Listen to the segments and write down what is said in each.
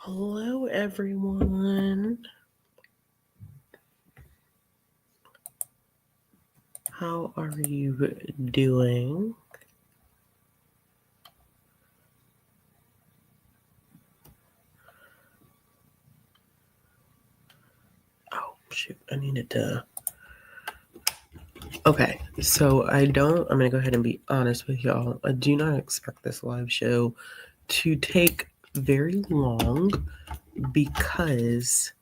Hello, everyone. How are you doing? Oh, shoot. I needed to. Okay, so I'm going to go ahead and be honest with y'all. I do not expect this live show to take very long because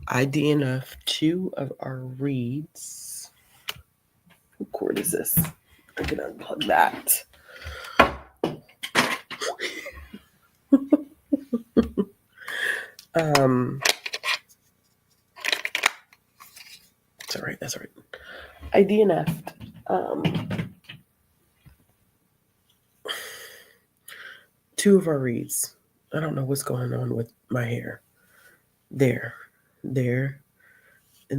I DNF'd two of our reads. What cord is this? I can unplug that. That's all right. I DNF'd two of our reads. I don't know what's going on with my hair. There, and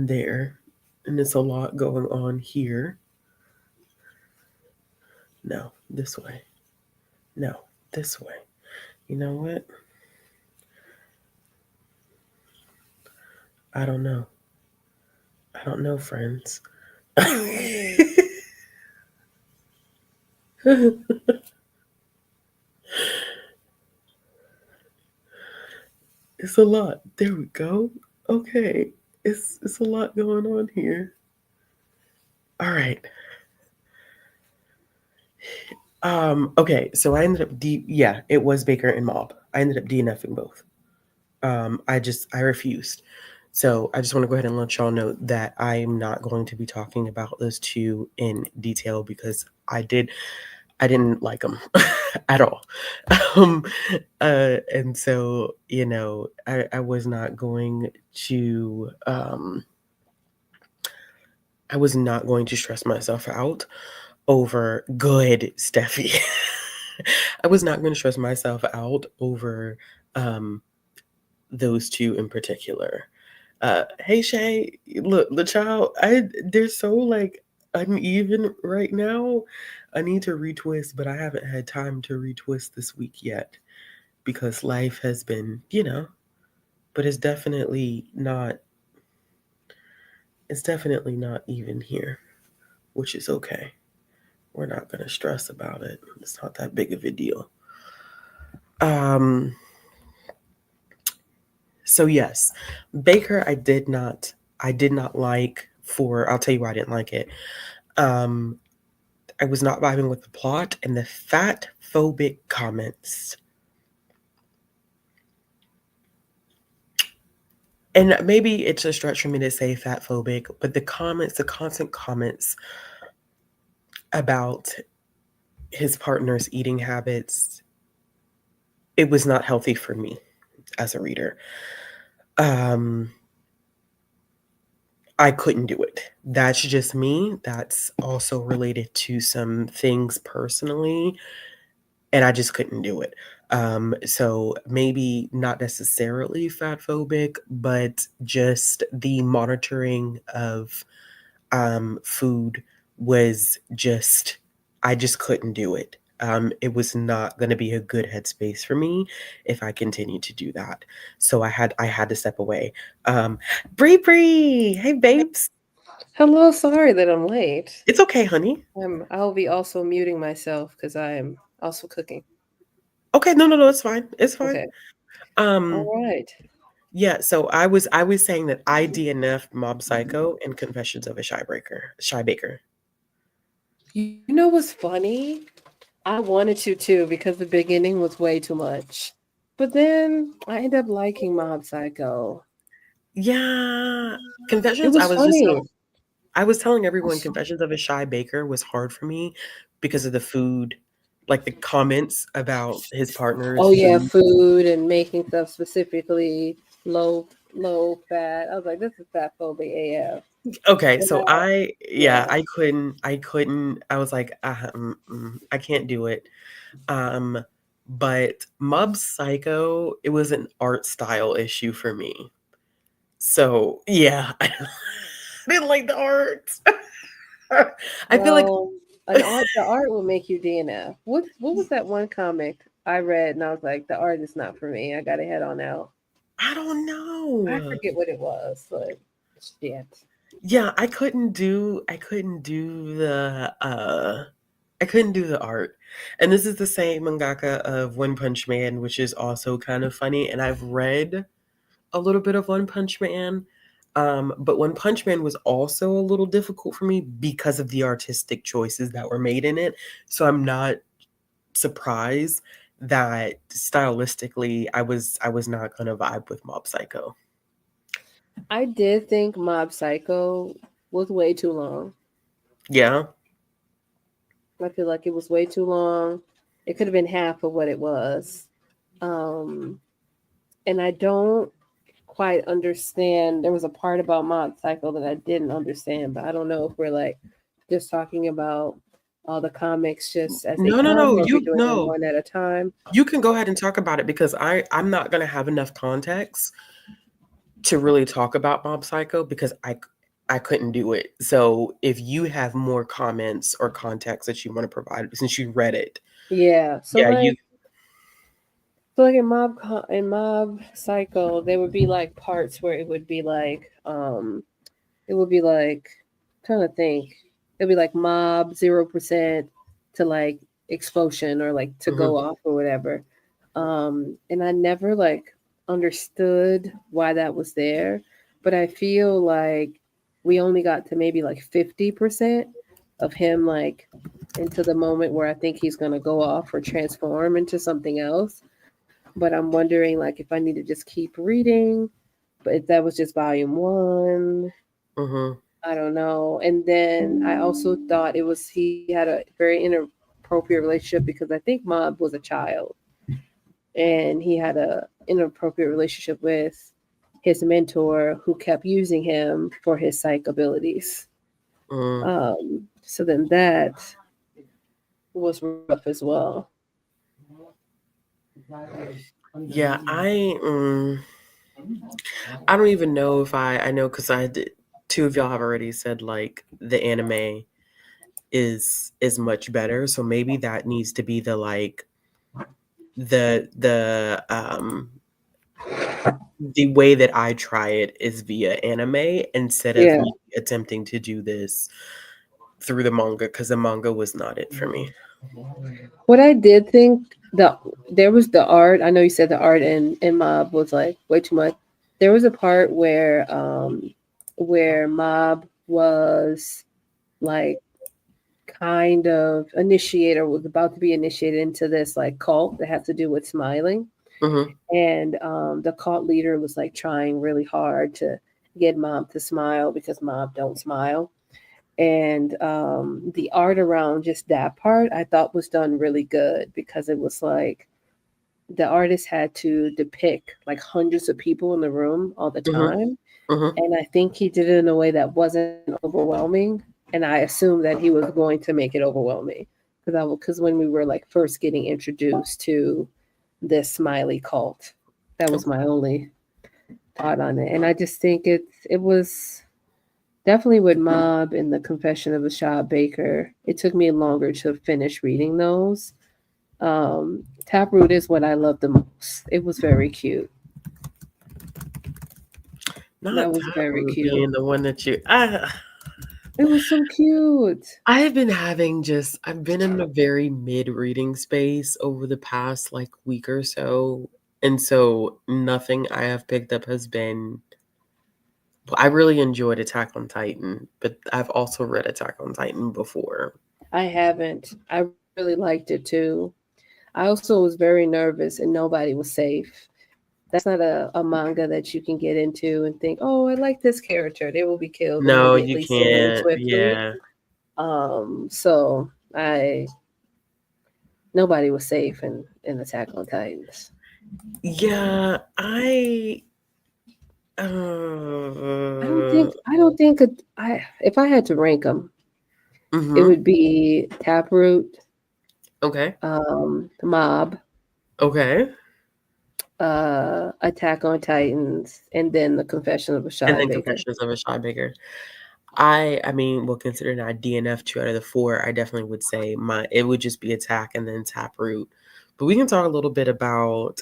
there. And it's a lot going on here. No, this way. No, this way. You know what? I don't know. I don't know, friends. It's a lot. There we go. Okay. It's a lot going on here. All right. Okay, so I ended up it was Baker and Mob. I ended up DNFing both. I refused. So I just want to go ahead and let y'all know that I'm not going to be talking about those two in detail because I didn't like them at all. And so, I was not going to stress myself out over good Steffi. I was not going to stress myself out over those two in particular. Hey Shay, look, the child, they're so like uneven right now. I need to retwist, but I haven't had time to retwist this week yet because life has been, but it's definitely not even here, which is okay. We're not going to stress about it. It's not that big of a deal. So yes, Baker, I did not like for, I'll tell you why I didn't like it. I was not vibing with the plot and the fat phobic comments. And maybe it's a stretch for me to say fat phobic, but the constant comments about his partner's eating habits, it was not healthy for me as a reader. I couldn't do it. That's just me. That's also related to some things personally, and I just couldn't do it. So maybe not necessarily fat phobic, but just the monitoring of food was just, I just couldn't do it. It was not going to be a good headspace for me if I continued to do that. So I had to step away. Bree, hey babes. Hello, sorry that I'm late. It's okay, honey. I'll be also muting myself because I am also cooking. Okay, no, it's fine. It's fine. Okay. Um, All right. yeah, so I was saying that I DNF'd Mob Psycho and Confessions of a Shy Baker. You know what's funny? I wanted to too because the beginning was way too much. But then I ended up liking Mob Psycho. Yeah, It Confessions. was funny. I was telling everyone Confessions of a Shy Baker was hard for me because of the food, like the comments about his partner's Oh yeah, food. food and making stuff specifically low fat. I was like, this is fat phobia AF. Okay, And so yeah. I couldn't. I was like, I can't do it. But Mob Psycho, it was an art style issue for me. So yeah, I didn't like the art. I feel like Well, the art will make you DNF. What was that one comic? I read and I was like, the art is not for me. I gotta head on out. I don't I know. forget what it was, but shit. Yeah, I couldn't do the art. And this is the same mangaka of One Punch Man, which is also kind of funny. And I've read a little bit of One Punch Man. But One Punch Man was also a little difficult for me because of the artistic choices that were made in it. So I'm not surprised that stylistically I was not gonna vibe with Mob Psycho. I did think Mob Psycho was way too long. Yeah. I feel like it was way too long. It could have been half of what it was. Um, and I don't quite understand. There was a part about Mob Psycho that I didn't understand, but I don't know if we're like just talking about all the comics just as they No, no, come, no. or if we're You doing them no. one at a time. You can go ahead and talk about it because I'm not gonna have enough context to really talk about Mob Psycho because I couldn't do it. So if you have more comments or context that you want to provide since you read it, Yeah. So yeah, you like in in Mob Psycho, there would be like parts where it would be like it would be like trying to think. It'd be like Mob 0% to like explosion or like to mhm, go off or whatever. And I never like understood why that was there, but I feel like we only got to maybe like 50% of him like into the moment where I think he's gonna go off or transform into something else. But I'm wondering like if I need to just keep reading, but if that was just volume one, mhm, I don't know. And then I also thought it was he had a very inappropriate relationship because I think Mob was a child and he had a inappropriate relationship with his mentor who kept using him for his psych abilities. mhm. So then that was rough as well. Yeah, I don't even know if I know because I did, two of y'all have already said like the anime is much better. So maybe that needs to be the like the way that I try it is via anime instead of Yeah. me attempting to do this through the manga because the manga was not it for me. What I did think there was the art. I know you said the art in Mob was like way too much. There was a part where Mob was like kind of initiator was about to be initiated into this like cult that had to do with smiling, Mhm, and the cult leader was like trying really hard to get Mob to smile because Mob don't smile. And the art around just that part I thought was done really good because it was like the artist had to depict like hundreds of people in the room all the mhm, time, mhm, and I think he did it in a way that wasn't overwhelming, and I assumed that he was going to make it overwhelming because when we were like first getting introduced to this smiley cult, that was my only thought on it. And I just think it was definitely with Mob and the Confession of a Shot Baker. It took me longer to finish reading those. Taproot is what I love the most. It was very cute. That not was very Taproot cute. being the one that you It was so cute. I've been in a very mid reading space over the past like week or so. And so nothing I have picked up has been well, I really enjoyed Attack on Titan, but I've also read Attack on Titan before. I haven't. I really liked it too. I also was very nervous and nobody was safe. That's not a manga that you can get into and think, oh, I like this character. They will be killed No, you immediately, soon, and can't. swiftly. Yeah. So I nobody was safe in Attack on Titans. Yeah, uh I don't think I if I had to rank them, it mhm. would be Taproot, Okay. Mob, Okay. Attack on Titans, and then The Confession of a And Shy then Baker. Confessions of a Shy Baker. I mean, well, considering I DNF 2 out of the 4, I definitely would say my it would just be Attack and then Taproot But we can talk a little bit about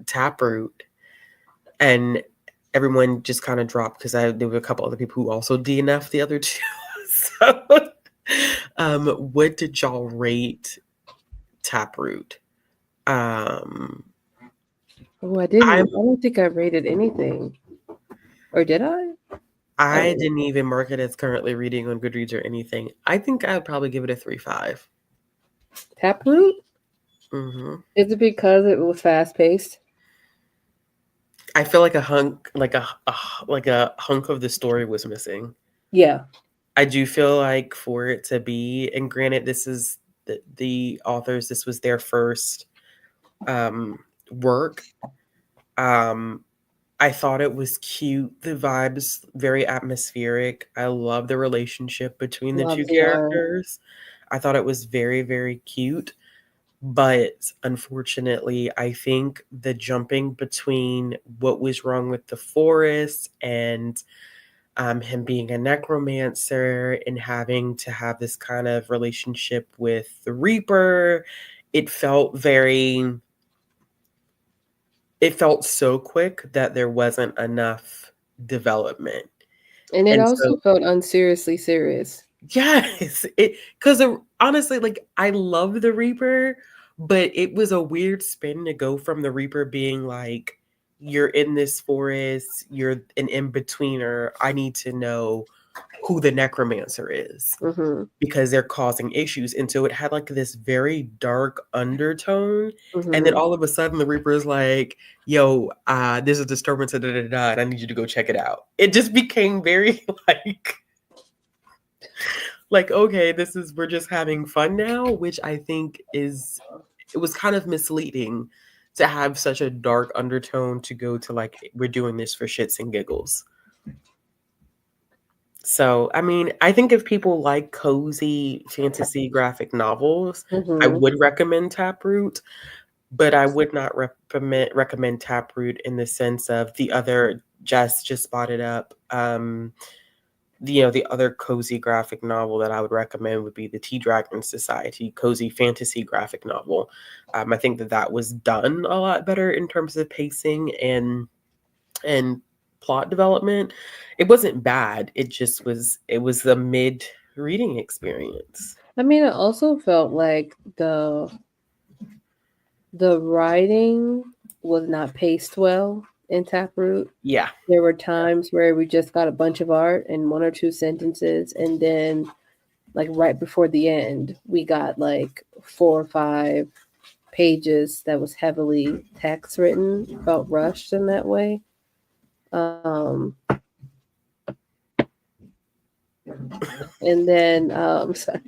Taproot, and everyone just kind of dropped because there were a couple other people who also DNF the other two. So, what did y'all rate Taproot? Um, Oh, I I didn't. I don't think I rated anything, or did I? I I don't know. didn't even mark it as currently reading on Goodreads or anything. I think I'd probably give it a 3.5. Taproot? Hmm. Is it because it was fast paced? I feel like a hunk, like a hunk of the story was missing. Yeah. I do feel like for it to be, and granted, this is the authors. This was their first work. Um, I thought it was cute. The vibes very atmospheric. I love the relationship between the two Love the art. characters. I thought it was very, very cute. But unfortunately, I think the jumping between what was wrong with the forest and him being a necromancer and having to have this kind of relationship with the Reaper, it felt very, it felt so quick that there wasn't enough development. And it And so also felt unseriously serious. yes, it because honestly, like I love the Reaper, but it was a weird spin to go from the Reaper being like, "You're in this forest, you're an in-betweener. I need to know who the necromancer is Mm-hmm. because they're causing issues." And so it had like this very dark undertone, and then Mm-hmm. all of a sudden the Reaper is like, "Yo, there's a disturbance, da, da, da, da, and I need you to go check it out." It just became very like, okay, this is we're just having fun now, which I think is it was kind of misleading to have such a dark undertone to go to like we're doing this for shits and giggles. So, I mean, I think if people like cozy fantasy graphic novels, I Mm-hmm. would recommend Taproot, but I would not recommend Taproot in the sense of the other just bought it up. The other cozy graphic novel that I would recommend would be the Tea Dragon Society cozy fantasy graphic novel. I think that was done a lot better in terms of pacing and plot development. It wasn't bad. It was a mid reading experience. I mean, it also felt like the writing was not paced well in Taproot. Yeah. There were times where we just got a bunch of art in one or two sentences, and then like right before the end, we got like 4 or 5 pages that was heavily text written. Felt rushed in that way. Um, and then sorry.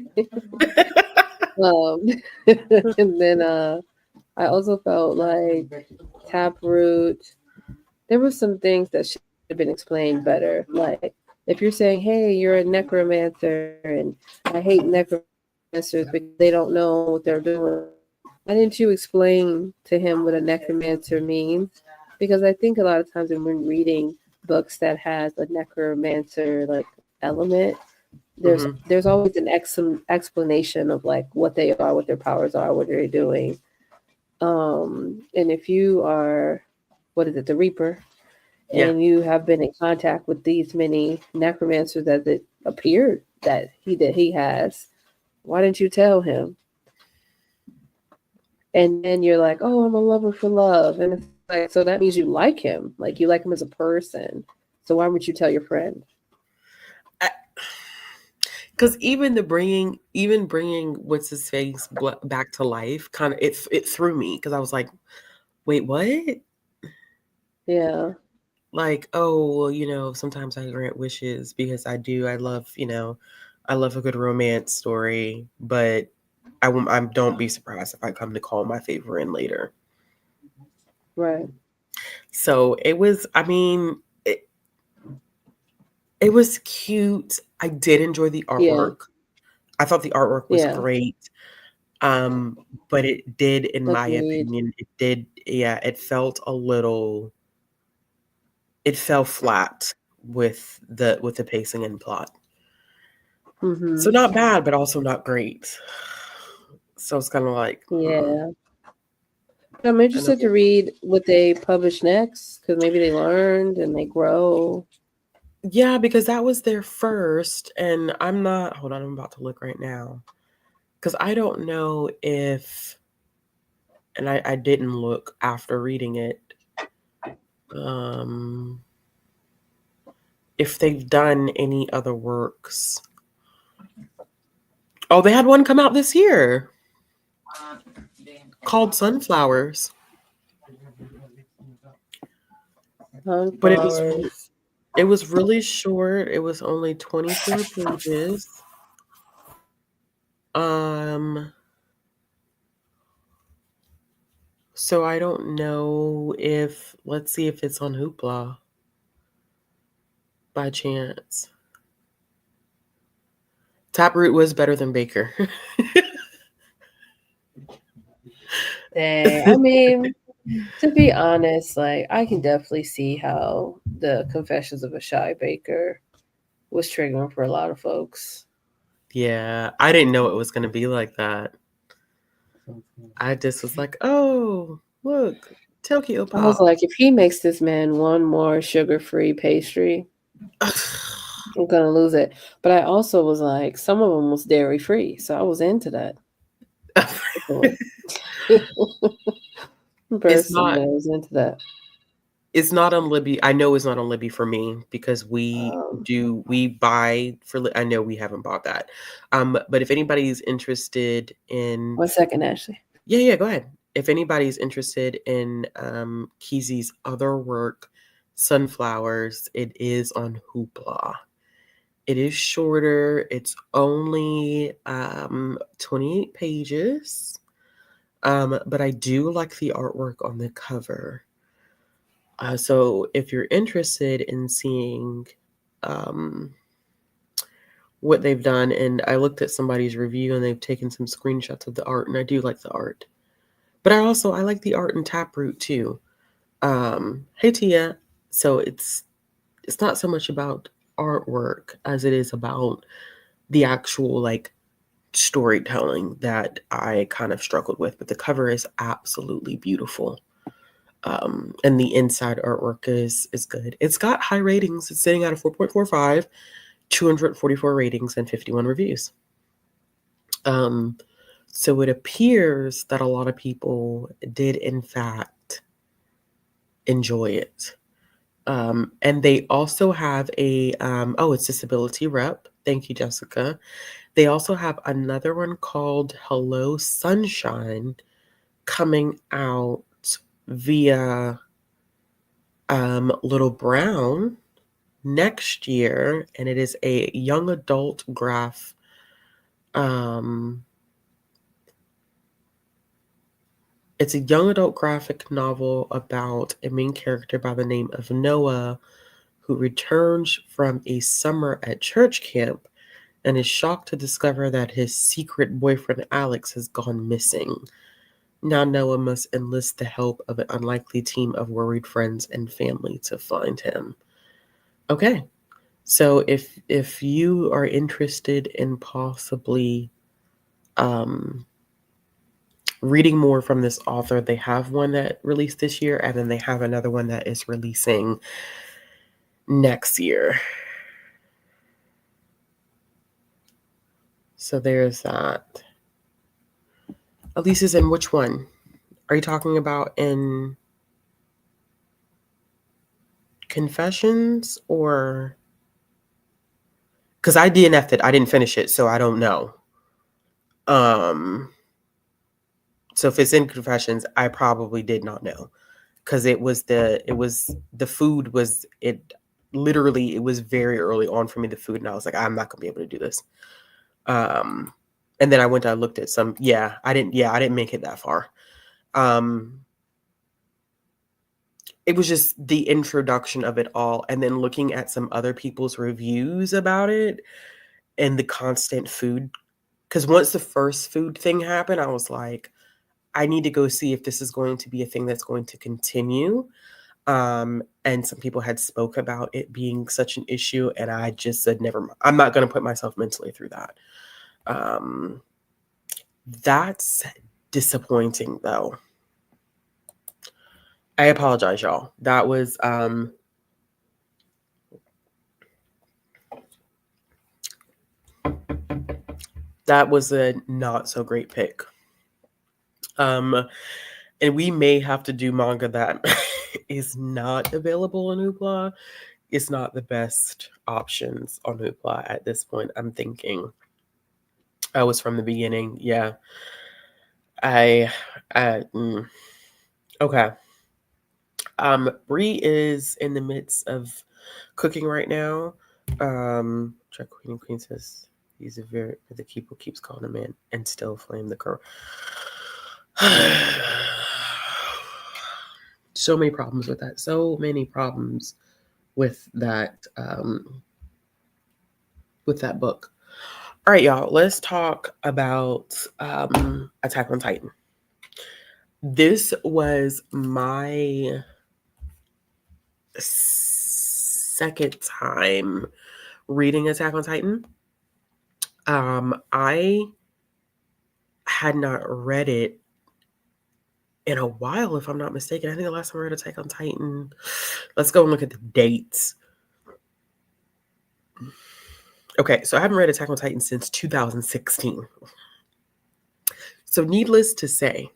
um, and then I also felt like Taproot. There were some things that should have been explained better. Like if you're saying, "Hey, you're a necromancer," and I hate necromancers because they don't know what they're doing. Why didn't you explain to him what a necromancer means? Because I think a lot of times when we're reading books that has a necromancer like element, there's Hmm. there's always an explanation of like what they are, what their powers are, what they're doing. And if you are, what is it, the Reaper, Yeah. and you have been in contact with these many necromancers as it appeared that he has, why didn't you tell him? And then you're like, oh, I'm a lover for love, and it's like, so that means you like him, like you like him as a person. So why would you tell your friend? Because even bringing what's his face back to life, kind of it threw me because I was like, wait, what? Yeah. Like, oh, well, sometimes I grant wishes because I love a good romance story, but I don't be surprised if I come to call my favorite in later. Right. So it was, I mean, it was cute. I did enjoy the Yeah. artwork. I thought the artwork was Yeah. great. Um, but it did, in my Agreed. opinion, yeah, it fell flat with the pacing and plot. Mm-hmm. So not bad, but also not great. So it's kind of like, Yeah. But I'm I know. interested to read what they publish next because maybe they learned and they grow. Yeah, because that was their first, and I'm not. Hold on, I'm about to look right now because I don't know if, and I didn't look after reading it. Um, if they've done any other works. Oh, they had one come out this year called Sunflowers, but Sunflowers. it was really short. It was only 24 pages. Um, so I don't know if, let's see if it's on Hoopla by chance. Taproot was better than Baker. Dang. I mean, to be honest, like I can definitely see how the Confessions of a Shy Baker was triggering for a lot of folks. Yeah, I didn't know it was going to be like that. I just was like, oh, look, Tokyo I was Pop. like, if he makes this man one more sugar-free pastry, I'm gonna lose it. But I also was like, some of them was dairy-free, so I was into that. it's Personally, not I was into that. it's not on Libby. I know it's not on Libby for me because Um, we buy for I know we haven't bought that. But if anybody's interested in 1 second, Ashley. yeah, go ahead. If anybody's interested in Keezy's other work, Sunflowers, it is on Hoopla. It is shorter. It's only 28 pages. But I do like the artwork on the cover. So if you're interested in seeing um, what they've done, and I looked at somebody's review and they've taken some screenshots of the art, and I do like the art. But I like the art in Taproot too. Hey Tia, so it's not so much about artwork as it is about the actual like storytelling that I kind of struggled with, but the cover is absolutely beautiful. And the inside artwork is good. It's got high ratings. It's sitting at a 4.45, 244 ratings and 51 reviews. Um, so it appears that a lot of people did in fact enjoy it. And they also have it's Disability Rep. Thank you, Jessica. They also have another one called Hello Sunshine coming out via Little Brown next year, and it is a young adult graph. It's a young adult graphic novel about a main character by the name of Noah who returns from a summer at church camp and is shocked to discover that his secret boyfriend Alex has gone missing. Now Noah must enlist the help of an unlikely team of worried friends and family to find him. Okay. So if you are interested in possibly reading more from this author, they have one that released this year, and then they have another one that is releasing next year. So there's that. Elise is in which one? Are you talking about in Confessions or? Because I DNF'd it. I didn't finish it, so I don't know. Um, so if it's in Confessions, I probably did not know. Because the food was it literally it was very early on for me, the food, and I was like, I'm not gonna be able to do this. And then I looked at some, I didn't make it that far. It was just the introduction of it all, and then looking at some other people's reviews about it and the constant food. Because once the first food thing happened, I was like, I need to go see if this is going to be a thing that's going to continue. And some people had spoke about it being such an issue, and I just said, never mind. I'm not going to put myself mentally through that. That's disappointing though. I apologize, y'all. That was a not so great pick. And we may have to do manga that is not available on Hoopla. It's not the best options on Hoopla at this point. I'm thinking. I was from the beginning. Yeah. I, okay. Bree is in the midst of cooking right now. Check Queen and Queen says he's a very the keeper keeps calling him in and still flame the girl. So many problems with that. So many problems with that book. All right, y'all. Let's talk about Attack on Titan. This was my second time reading Attack on Titan. I had not read it in a while, if I'm not mistaken. I think the last time I read Attack on Titan, let's go and look at the dates. Okay, so I haven't read Attack on Titan since 2016. So needless to say,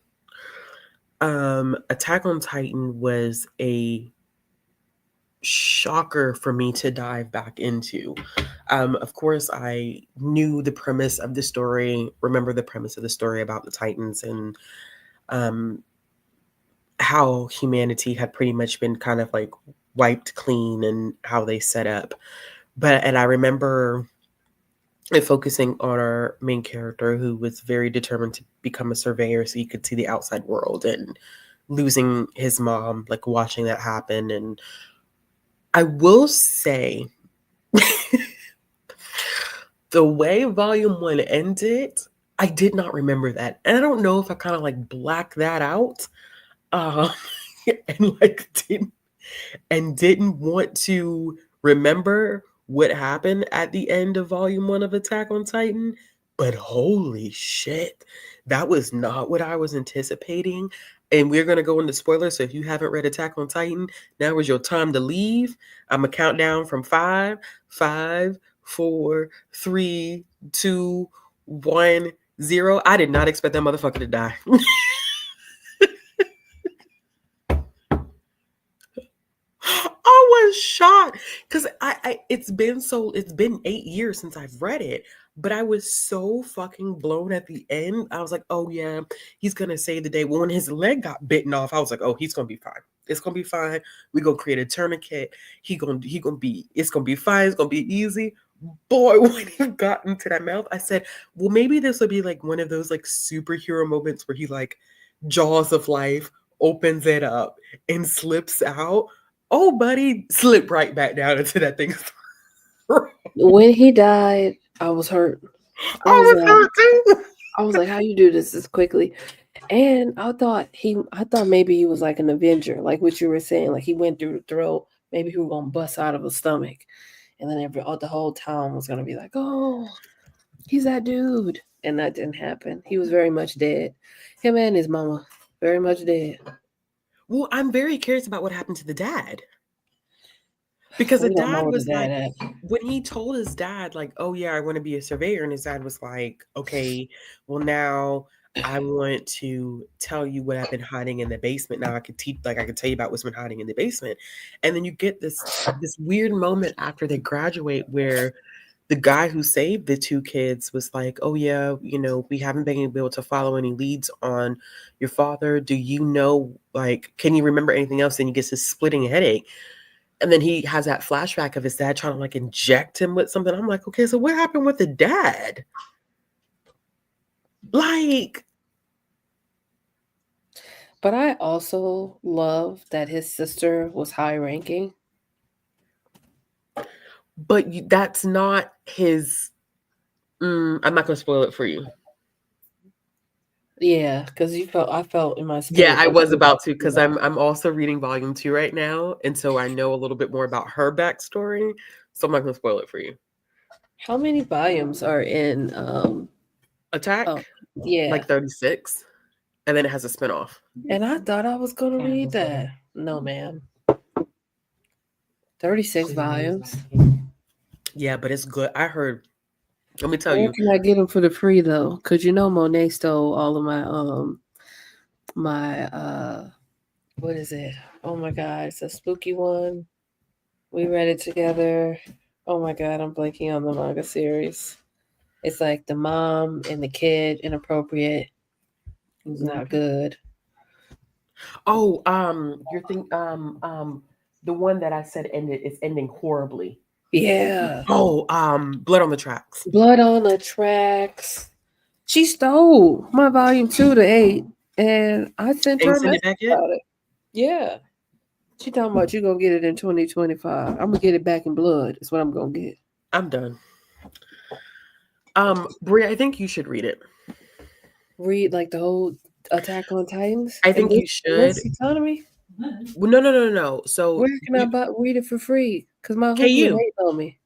Attack on Titan was a shocker for me to dive back into. Of course, I knew the premise of the story, remember the premise of the story about the Titans and how humanity had pretty much been kind of like wiped clean and how they set up. And I remember focusing on our main character who was very determined to become a surveyor so he could see the outside world, and losing his mom, like watching that happen. And I will say the way volume 1 ended, I did not remember that. And I don't know if I kind of like blacked that out. And like didn't want to remember what happened at the end of volume 1 of Attack on Titan, but holy shit, that was not what I was anticipating. And we're gonna go into spoilers, so if you haven't read Attack on Titan, now is your time to leave. I'm gonna count down from 5, 5, 4, 3, 2, 1, 0. I did not expect that motherfucker to die. I was shocked because it's been 8 years since I've read it, but I was so fucking blown at the end. I was like, oh yeah, he's gonna save the day. Well, when his leg got bitten off, I was like, oh, he's gonna be fine. It's gonna be fine. We gonna create a tourniquet. It's gonna be fine. It's gonna be easy. Boy, when he got into that mouth, I said, well, maybe this will be like one of those like superhero moments where he like jaws of life opens it up and slips out. Oh, buddy, slip right back down into that thing's throat. When he died, I was hurt. I was hurt too. I was like, how you do this quickly? And I thought maybe he was like an Avenger, like what you were saying, like he went through the throat. Maybe he was gonna bust out of his stomach, and then the whole town was gonna be like, "Oh, he's that dude," and that didn't happen. He was very much dead. Him and his mama, very much dead. Well, I'm very curious about what happened to the dad. Because the We don't know dad where the was dad like, at. when he told his dad, like, oh yeah, I want to be a surveyor, and his dad was like, okay, well now I want to tell you what I've been hiding in the basement. Now I could I could tell you about what's been hiding in the basement. And then you get this weird moment after they graduate where the guy who saved the two kids was like, oh yeah, we haven't been able to follow any leads on your father. Do you know, like, can you remember anything else? And he gets this splitting headache. And then he has that flashback of his dad trying to like inject him with something. I'm like, okay, so what happened with the dad? Like, But I also love that his sister was high ranking. but that's not his. I'm not going to spoil it for you. Yeah, because I felt in my Yeah, spirit. I was about to, because I'm also reading volume 2 right now, and so I know a little bit more about her backstory. So I'm not going to spoil it for you. How many volumes are in Attack, Oh, yeah. like 36, and then it has a spinoff. And I thought I was going to read that. No, ma'am. 36 volumes. Yeah, but it's good. I heard. Let me tell Where you. can I get them for the free though? Cause you know Monet stole all of my what is it? Oh my god, it's a spooky one. We read it together. Oh my god, I'm blanking on the manga series. It's like the mom and the kid inappropriate. It's not good. Oh, the one that I said ended is ending horribly. Yeah. Oh, Blood on the Tracks. Blood on the Tracks. She stole my volume 2 to 8, and I sent her Ain't a send message it back yet? about it. Yeah. She talking about you gonna get it in 2025. I'm gonna get it back in blood. Is what I'm gonna get. I'm done. Brie, I think you should read it. Read like the whole Attack on Titans I and think you should. this economy. Well, no. So Where can I read it for free? Cause my husband KU. hates on me.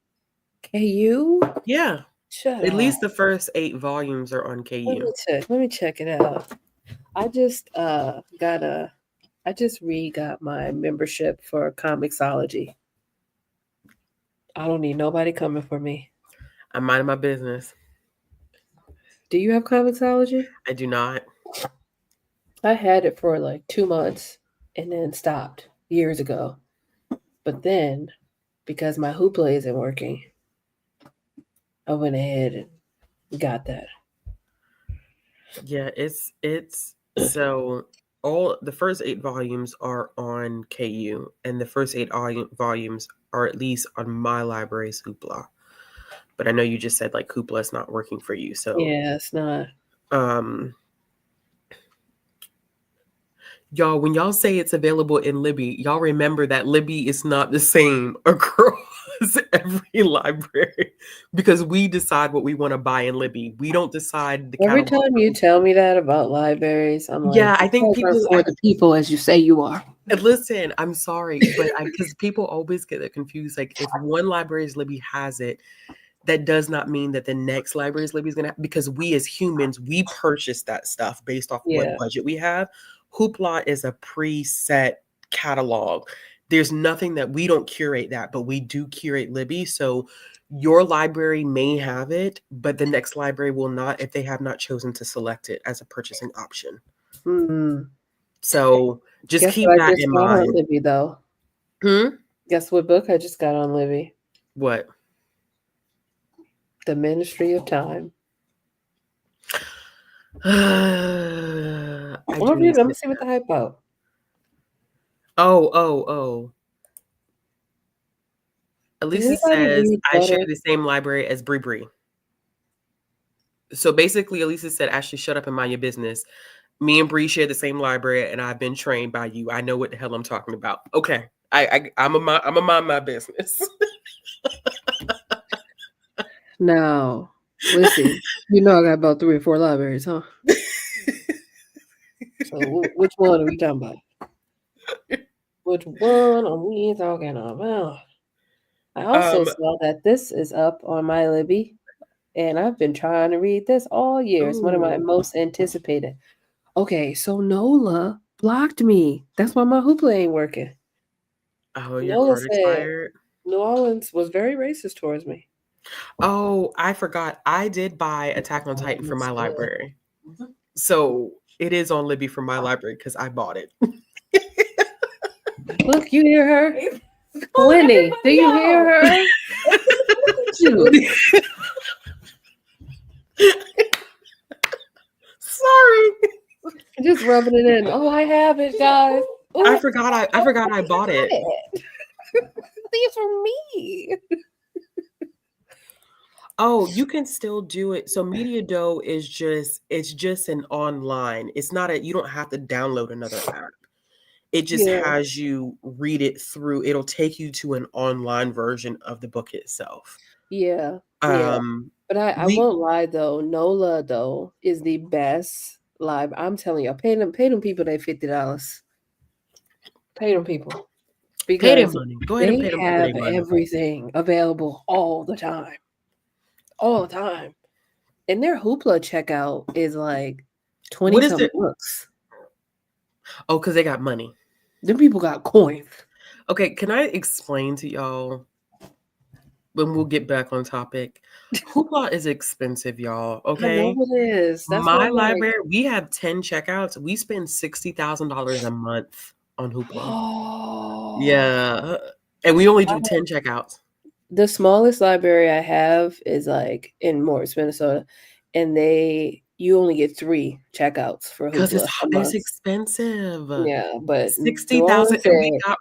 KU? Yeah. Shut At up. least the first 8 volumes are on KU. Let me check it out. I just got my membership for Comixology. I don't need nobody coming for me. I'm minding my business. Do you have Comixology? I do not. I had it for like 2 months and then stopped years ago. But then, because my Hoopla isn't working, I went ahead and got that. Yeah, it's so all the first 8 volumes are on KU, and the first 8 volumes are at least on my library's Hoopla. But I know you just said like Hoopla is not working for you, so Yeah, it's not. Y'all, when y'all say it's available in Libby, y'all remember that Libby is not the same across every library because we decide what we want to buy in Libby. We don't decide the Every catalog. time you tell me that about libraries, I'm like, Yeah, I think you guys people. are for the people as you say you are. Listen, I'm sorry, but because people always get it confused. Like, if one library's Libby has it, that does not mean that the next library's Libby is going to, because we as humans, we purchase that stuff based off Yeah. what budget we have. Hoopla is a preset catalog. There's nothing that we don't curate that, but we do curate Libby. So your library may have it, but the next library will not if they have not chosen to select it as a purchasing option. Mm-hmm. So just Guess keep what I that just in got on mind. Libby though? Guess what book I just got on Libby? What? The Ministry of Time. I I'm do gonna need read it. to I'm gonna get see what that. the hype about. Oh. Did Elisa anybody says, read I share Butter? the same library as Brie Brie. So basically, Elisa said, Ashley, shut up and mind your business. Me and Brie share the same library, and I've been trained by you. I know what the hell I'm talking about. Okay. I'm a mind my business. No. Listen, you know I got about 3 or 4 libraries, huh? So which one are we talking about? Which one are we talking about? I also um, saw that this is up on my Libby, and I've been trying to read this all year. It's one of my ooh. most anticipated. Okay, so Nola blocked me. That's why my Hoopla ain't working. Oh, your Nola card said expired. New Orleans was very racist towards me. Oh, I forgot. I did buy Attack on Titan from my library. So it is on Libby from my library because I bought it. Look, you hear her? Wendy, do you hear her? Sorry. Just rubbing it in. Oh, I have it, guys. Ooh, I forgot I bought it. These are me. Oh, you can still do it. So MediaDo is just an online. It's not you don't have to download another app. It just Yeah, has you read it through. It'll take you to an online version of the book itself. yeah. Um But I we won't lie though. Nola though is the best live. I'm telling you, pay them people that $50. Pay them people pay them because money. Go ahead and they pay them people have their money. everything available all the time. All the time. And their Hoopla checkout is like 20 What is something it? bucks. Oh, because they got money. Them people got coins. Okay, can I explain to y'all when we'll get back on topic? Hoopla is expensive, y'all. I know Okay. it is. That's what My I'm like. library, we have 10 checkouts. We spend $60,000 a month on Hoopla. Oh, Yeah. And we only do 10 checkouts. the smallest library I have is like in Morris, Minnesota, and you only get 3 checkouts for Because Hoopla a it's month. expensive. Yeah, but Duane 60,000 and said,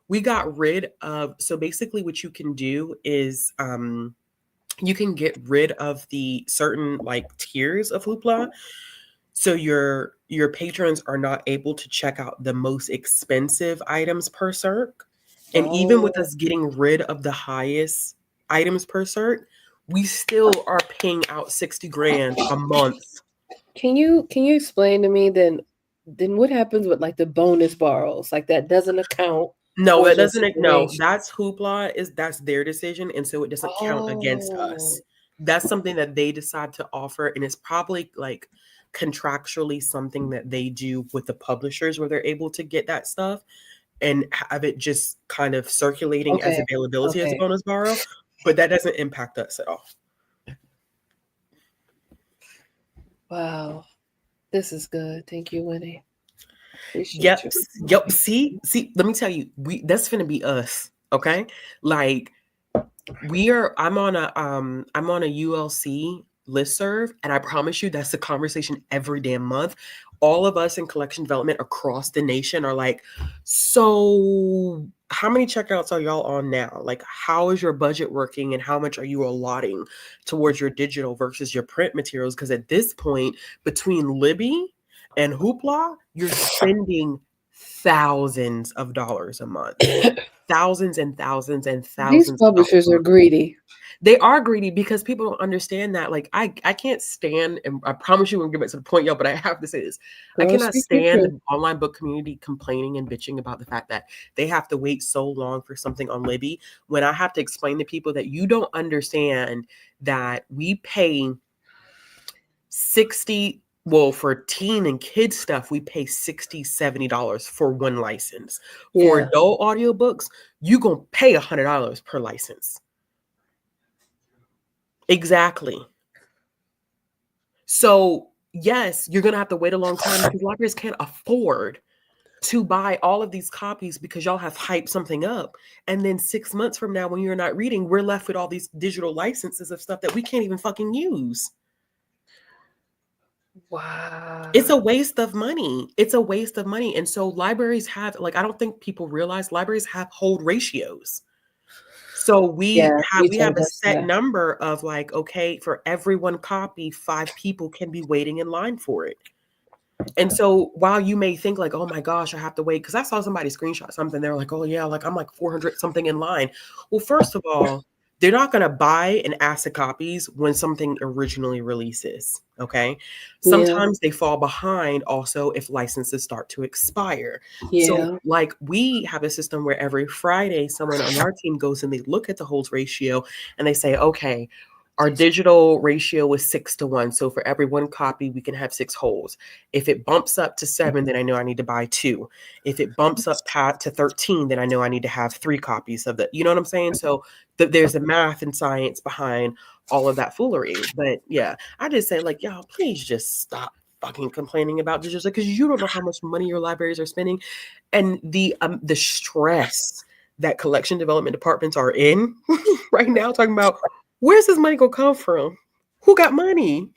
we got rid of, so basically what you can do is you can get rid of the certain like tiers of Hoopla. So your patrons are not able to check out the most expensive items per circ. And even with "Oh, us getting rid of the highest items per circ, we still are paying out 60 grand a month. can you explain to me then what happens with like the bonus borrows? Like that doesn't account No, that towards your doesn't no, situation. that's Hoopla is that's their decision, and so it doesn't count against Oh, us. That's something that they decide to offer, and it's probably like contractually something that they do with the publishers where they're able to get that stuff and have it just kind of circulating as okay, availability as a okay. bonus borrow, but that doesn't impact us at all. Wow, this is good. Thank you, Winnie. Appreciate Yep. you. Yep. See, let me tell you, that's gonna be us. Okay. Like I'm on a ULC listserv, and I promise you that's the conversation every damn month. All of us in collection development across the nation are like, so how many checkouts are y'all on now? Like, how is your budget working and how much are you allotting towards your digital versus your print materials? Because at this point, between Libby and Hoopla, you're spending thousands of dollars a month. Thousands and thousands and These thousands of dollars publishers a are month. greedy. They are greedy because people don't understand that. Like I can't stand, and I promise you we'll get back to the point, y'all, but I have to say this. I Girl, cannot speak your stand truth. the online book community complaining and bitching about the fact that they have to wait so long for something on Libby when I have to explain to people that you don't understand that we pay 60, well, for teen and kid stuff we pay $60-$70 for one license. For Yeah. adult audiobooks you gonna pay $100 per license. Exactly. So yes, you're gonna have to wait a long time because libraries can't afford to buy all of these copies because y'all have hyped something up, and then 6 months from now when you're not reading we're left with all these digital licenses of stuff that we can't even fucking use. Wow. It's a waste of money. It's a waste of money. And so libraries have, like, I don't think people realize libraries have hold ratios. So Yeah, you we have told a us set that. number of like, okay, for every one copy, 5 people can be waiting in line for it. And so while you may think like, oh my gosh, I have to wait, because I saw somebody screenshot something, they're like, oh yeah, like I'm like 400 something in line. Well, first of all, they're not going to buy and ask the copies when something originally releases. Okay. Yeah, Sometimes they fall behind also if licenses start to expire. So, yeah. like, we have a system where every Friday, someone on our team goes and they look at the holds ratio and they say, okay, our digital ratio is 6-1. So for every one copy, we can have 6 holds. If it bumps up to 7, then I know I need to buy 2. If it bumps up to 13, then I know I need to have 3 copies of the, you know what I'm saying? So there's a math and science behind all of that foolery. But yeah, I just say like, y'all, please just stop fucking complaining about digital because you don't know how much money your libraries are spending and the stress that collection development departments are in right now talking about where's this money gonna come from? Who got money?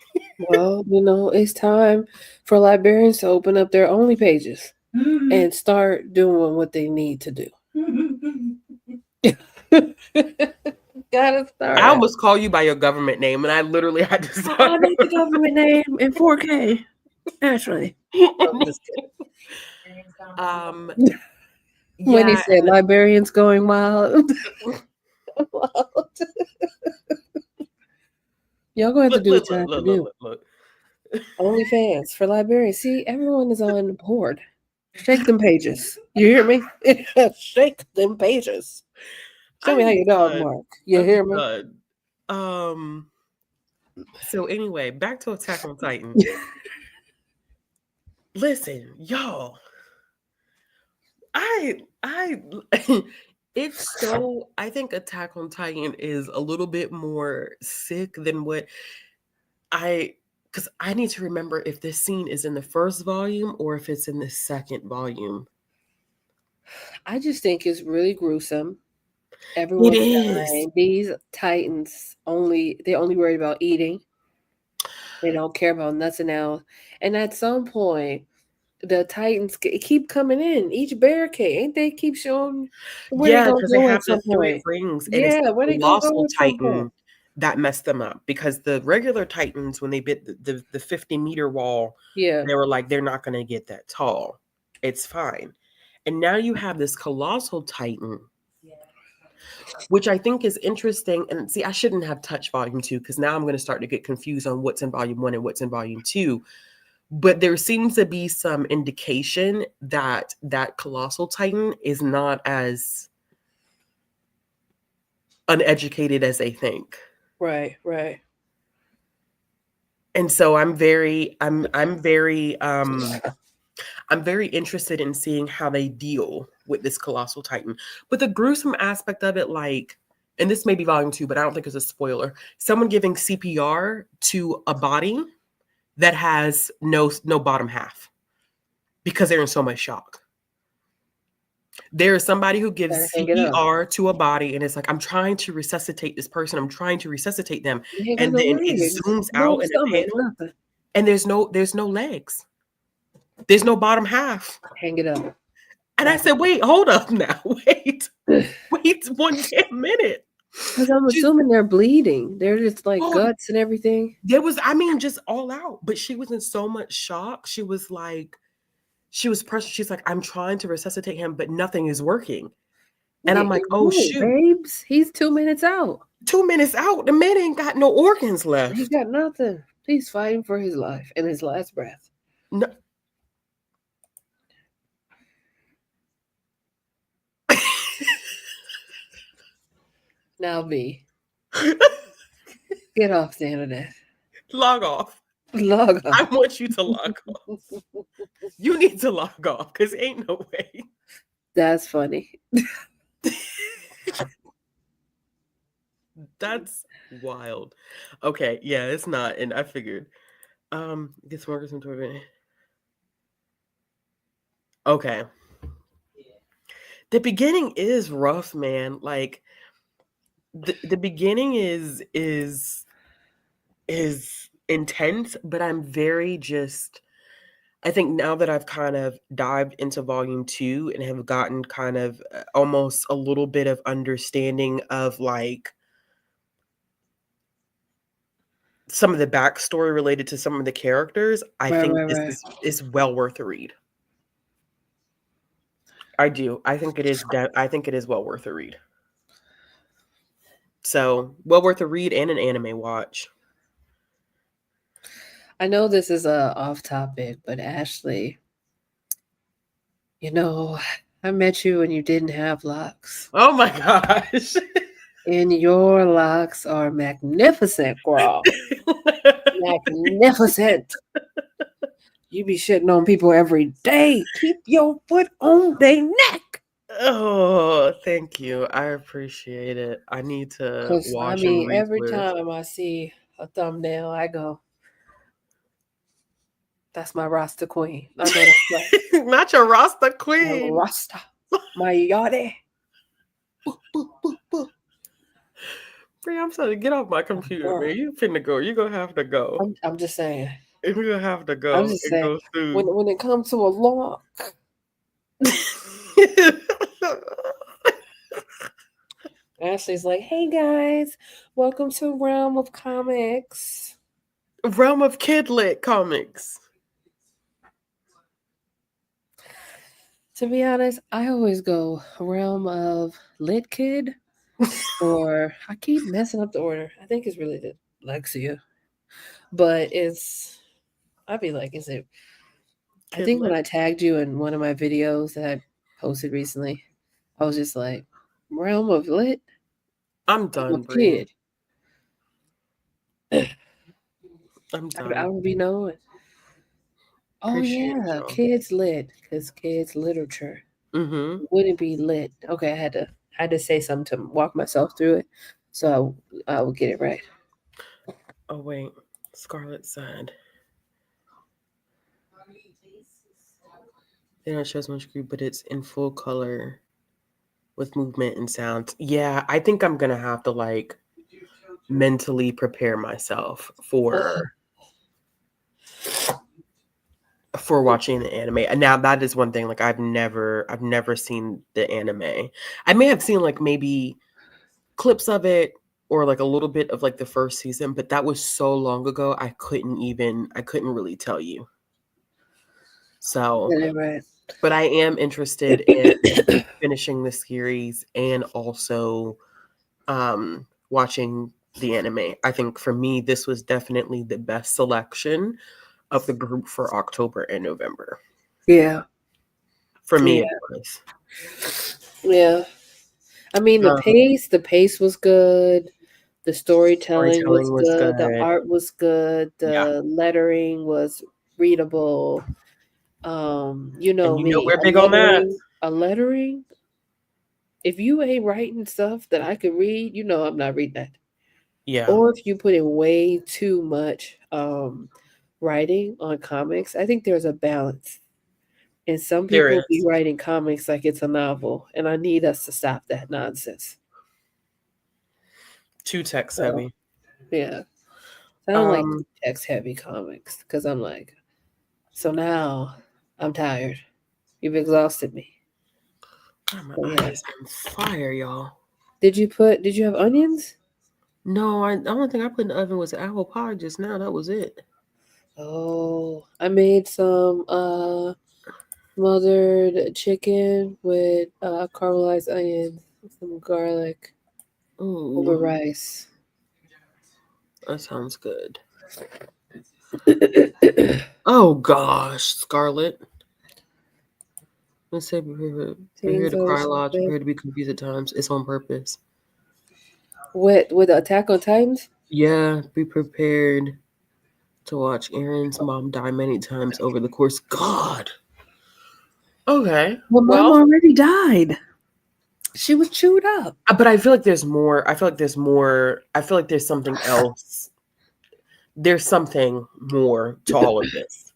Well, it's time for librarians to open up their only pages and start doing what they need to do. Gotta I start. almost call you by your government name, and I literally had to start. I need the government name in 4K. Actually, I'm just um, kidding. When he yeah, said librarians going wild, y'all gonna have to look, do look, what y'all look, have to look, look, do. look, look. OnlyFans for librarians. See, everyone is on board. Shake them pages. You hear me? Shake them pages. Show me how I'm your dog done. mark. You I'm hear me? done. Um, So anyway, back to Attack on Titan. Listen, y'all, I it's so I think Attack on Titan is a little bit more sick than what I because I need to remember if this scene is in the first volume or if it's in the second volume. I just think it's really gruesome. It Everyone's is. dying. These Titans they're only worried about eating. They don't care about nothing else. And at some point, the Titans keep coming in. Each barricade, ain't they keep showing where they Yeah, gonna because they go have at the some three point? rings, and it's Yeah, the where they gonna go colossal at some point? titan that messed them up because the regular titans, when they bit the 50-meter wall, Yeah, they were like, they're not gonna get that tall. It's fine. And now you have this colossal titan, which I think is interesting. And see, I shouldn't have touched volume two because now I'm going to start to get confused on what's in volume one and what's in volume two. But there seems to be some indication that that colossal titan is not as uneducated as they think. right, right. And so I'm very interested in seeing how they deal with this colossal titan. But the gruesome aspect of it, like, and this may be volume two, but I don't think it's a spoiler. Someone giving CPR to a body that has no bottom half because they're in so much shock. There is somebody who Better gives hang it up. CPR to a body and it's like, I'm trying to resuscitate this person. I'm trying to resuscitate them. They ain't got And no then it legs, zooms no out in a stomach, panel nothing. and there's no legs. There's no bottom half. Hang it up. And I said, wait, hold up now. Wait. Wait one damn minute. Because I'm Just assuming they're bleeding. They're just like oh, guts and everything. there was, I mean, just all out. But she was in so much shock. She was like, she was pressed. She's like, I'm trying to resuscitate him, but nothing is working. And I'm like, oh No, shoot. babes. He's 2 minutes out. 2 minutes out, the man ain't got no organs He left. got nothing. He's fighting for his life and his last breath. No. Now, B, get off the internet. Log off. Log I off. want you to log off. You need to log off because ain't no way. That's funny. That's wild. Okay, yeah, it's not, and I figured. Get some workers into it. Okay. The beginning is rough, man. Like the beginning is intense, but I'm very just I think now that I've kind of dived into volume 2 and have gotten kind of almost a little bit of understanding of like some of the backstory related to some of the characters, I Right, think right, this right. is well worth a read. I do. I think it is I think it is well worth a read. So, well worth a read and an anime watch. I know this is off topic, but Ashley, you know, I met you when you didn't have locks. Oh my gosh. And your locks are magnificent, girl. Magnificent. You be shitting on people every day. Keep your foot on their neck. Oh, thank you. I appreciate it. I need to Cause I wash and mean, every retwist. time I see a thumbnail, I go, "That's my Rasta queen." I know that's right. Not your Rasta My queen. Rasta, my yachty. Brie, I'm sorry. Get off my computer, man. Girl, You finna go. You gonna have to go. I'm just saying. You gonna have to I'm go just and saying. go When soon. when it comes to a lock, Ashley's like, "Hey guys, welcome to Realm of Comics." Realm of Kidlit comics. To be honest, I always go Realm of Lit Kid, or I keep messing up the order. I think it's really Lexia, but I'd be like, is it? I think when Kidlit. I tagged you in one of my videos that I posted recently, I was just like, Realm of Lit, I'm Realm done, of Brie. Kid. I'm I done. don't be knowing. Oh Appreciate yeah, y'all. kids lit because kids literature Mm-hmm. wouldn't be lit. Okay, I had to say something to walk myself through it, so I will get it right. Oh wait, Scarlett said they don't show as much group, but it's in full color with movement and sounds. Yeah, I think I'm gonna have to like mentally prepare myself for watching the anime. And now that is one thing, like I've never seen the anime. I may have seen like maybe clips of it or like a little bit of like the first season, but that was so long ago I couldn't really tell you. So, Get it right. but I am interested in finishing the series and also watching the anime. I think for me this was definitely the best selection of the group for October and November. Yeah, For me it yeah, was. yeah. I mean, Um, the pace was good. The storytelling was storytelling was good. The good. art was good. Yeah. The lettering was readable. You And know you know me, we're big on that. a lettering. If you ain't writing stuff that I could read, you know I'm not reading that. Yeah, Or if you put in way too much writing on comics, I think there's a balance. And some there people be is. writing comics like it's a novel, and I need us to stop that nonsense. Too text So heavy. yeah, I don't like Um, text heavy comics because I'm like, so now I'm tired. You've exhausted me. my So eye yeah. is on fire, y'all. Did you have onions? No, I only thing I put in the oven was apple pie just now. That was it. Oh, I made some smothered chicken with caramelized onions, some garlic over Ooh, rice. that sounds good. Oh gosh, Scarlet. Let's say prepare Things to are cry so loud, good. prepare to be confused at times. It's on purpose. With the Attack on Titans? Yeah, be prepared to watch Aaron's mom die many times over the course. God. Okay. Well, mom Well, already died. She was chewed up. but I feel like there's more. I feel like there's more. I feel like there's something else. There's something more to all of this.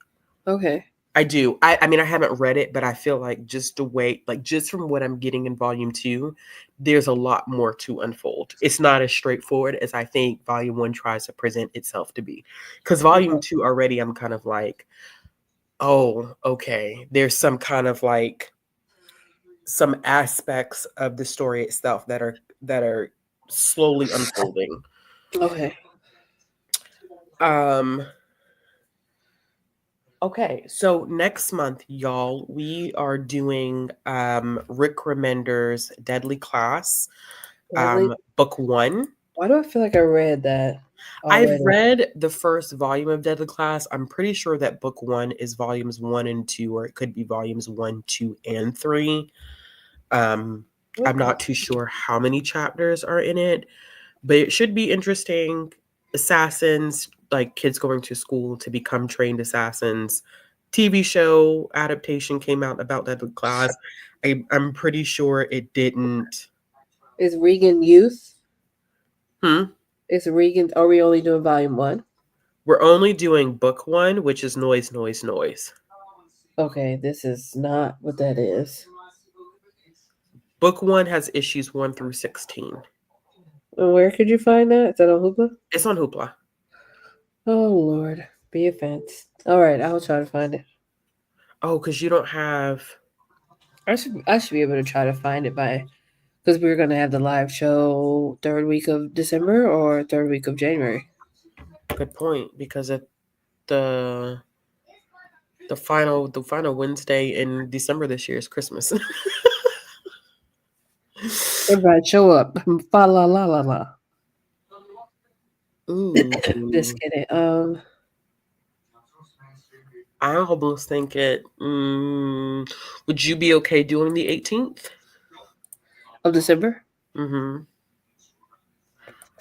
Okay. I do. I mean, I haven't read it, but I feel like just the way, like, just from what I'm getting in volume two, there's a lot more to unfold. It's not as straightforward as I think volume one tries to present itself to be. Because volume Okay. two already, I'm kind of like, oh, okay. There's some kind of like some aspects of the story itself that are slowly unfolding. Okay. Um, Okay, so next month, y'all, we are doing Rick Remender's Deadly Class, Deadly. book one. Why do I feel like I read that I've already? read the first volume of Deadly Class. I'm pretty sure that book one is volumes one and two, or it could be volumes one, two, and three. Um, I'm Okay. not too sure how many chapters are in it, but it should be interesting. Assassins, like kids going to school to become trained assassins. TV show adaptation came out about that class. I'm pretty sure it didn't. Is Regan youth? Hmm. Is Regan? Are we only doing volume one? We're only doing book one, which is noise, noise, noise. Okay, this is not what that is. Book one has issues 1 through 16. And where could you find that? Is that on Hoopla? It's on Hoopla. Oh Lord, be offense. All right, I'll try to find it. Oh, because you don't have. I should be able to try to find it by because we're gonna have the live show third week of December or third week of January. Good point. Because at the the final Wednesday in December this year is Christmas. Everybody show up. Fa la la la la. Just Ooh. kidding. I almost think it. Would you be okay doing the 18th? Of December. Mm-hmm.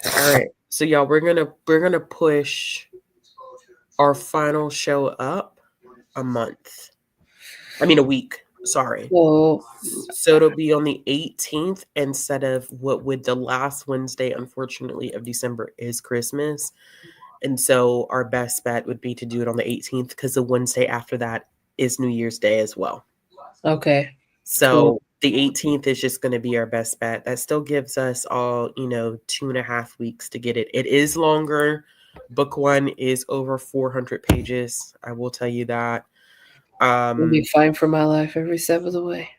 All right. So y'all, we're gonna push. our final show up a month. I mean, a week. Sorry. So So it'll be on the 18th instead of what would the last Wednesday, unfortunately, of December is Christmas. And so our best bet would be to do it on the 18th because the Wednesday after that is New Year's Day as well. okay, cool. So the 18th is just going to be our best bet. That still gives us all, 2.5 weeks to get it. It is longer. Book one is over 400 pages. I will tell you that. I'll be Um, fine for my life every step of the way.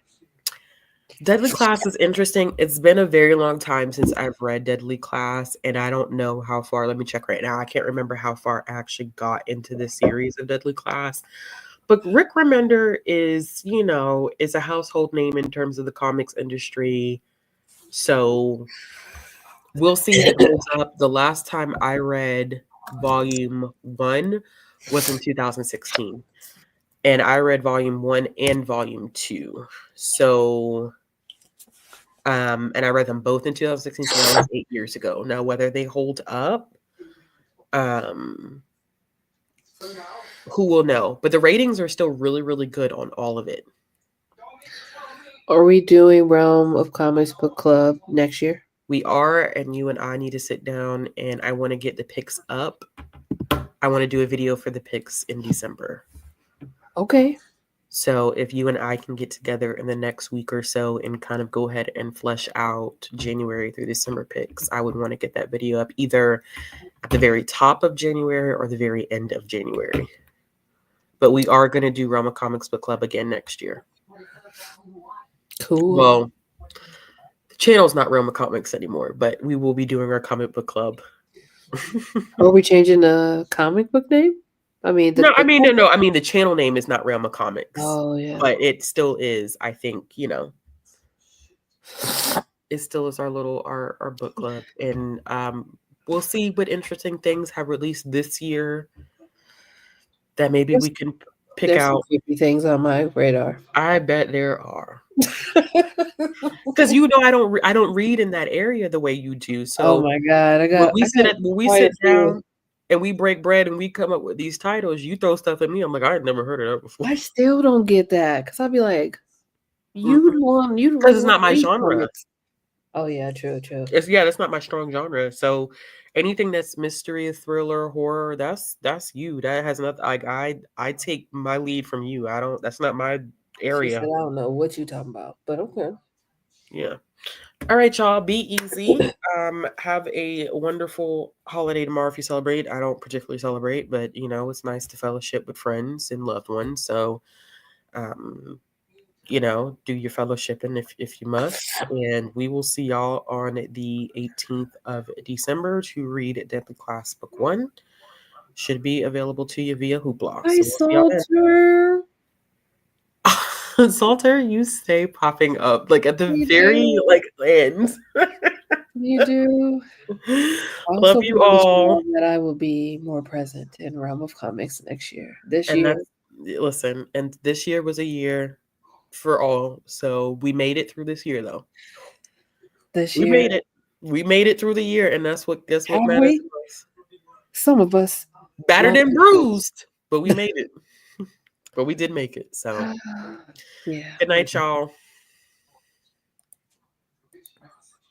Deadly Class is interesting. It's been a very long time since I've read Deadly Class, and I don't know how far. Let me check right now. I can't remember how far I actually got into the series of Deadly Class. But Rick Remender is a household name in terms of the comics industry. So we'll see if it holds up. The last time I read volume one was in 2016. And I read volume one and volume two. So and I read them both in 2016, so that was 8 years ago. Now, whether they hold up, um, who will know? But the ratings are still really, really good on all of it. Are we doing Realm of Comics Book Club next year? We are, and you and I need to sit down, and I want to get the picks up. I want to do a video for the picks in December. Okay. So if you and I can get together in the next week or so and kind of go ahead and flesh out January through December picks, I would want to get that video up either at the very top of January or the very end of January. But we are going to do Roma Comics Book Club again next year. Cool. Well, the channel's not Roma Comics anymore, but we will be doing our comic book club. Are we changing the comic book name? I mean, the No, I book mean, club? no. I mean, the channel name is not Roma Comics, Oh, yeah. but it still is. I think it still is our book club, and we'll see what interesting things have released this year that maybe we can pick There's some out. creepy things on my radar. I bet there are. Because I don't read in that area the way you do. Oh So my God. when we quite a sit few. down and we break bread and we come up with these titles, you throw stuff at me. I'm like, I had never heard of that before. I still don't get that because I'd be like, Because you'd it's not my read genre. comics. Oh, yeah, true. That's not my strong genre. So anything that's mystery, thriller, horror, that's you. That has nothing. Like I take my lead from you. I don't. That's not my She said, area. I don't know what you talking about, but okay. Yeah. All right, y'all. Be easy. Have a wonderful holiday tomorrow if you celebrate. I don't particularly celebrate, but it's nice to fellowship with friends and loved ones. So, um, do your fellowshipping if you must. And we will see y'all on the 18th of December to read Deadly Class Book One. Should be available to you via Hoopla. Hi, So we'll see y'all Salter. then. Salter, you stay popping up like at the You very do. end. You do. Love Also, you promise all. y'all that I will be more present in Realm of Comics next year. This And year, listen, and this year was a year for all. So we made it through this year though. this We year, made it. We made it through the year, and that's what have matters we? the most. Some of us. Battered Not and bruised, but we made it. But we did make it. So yeah. good night, y'all.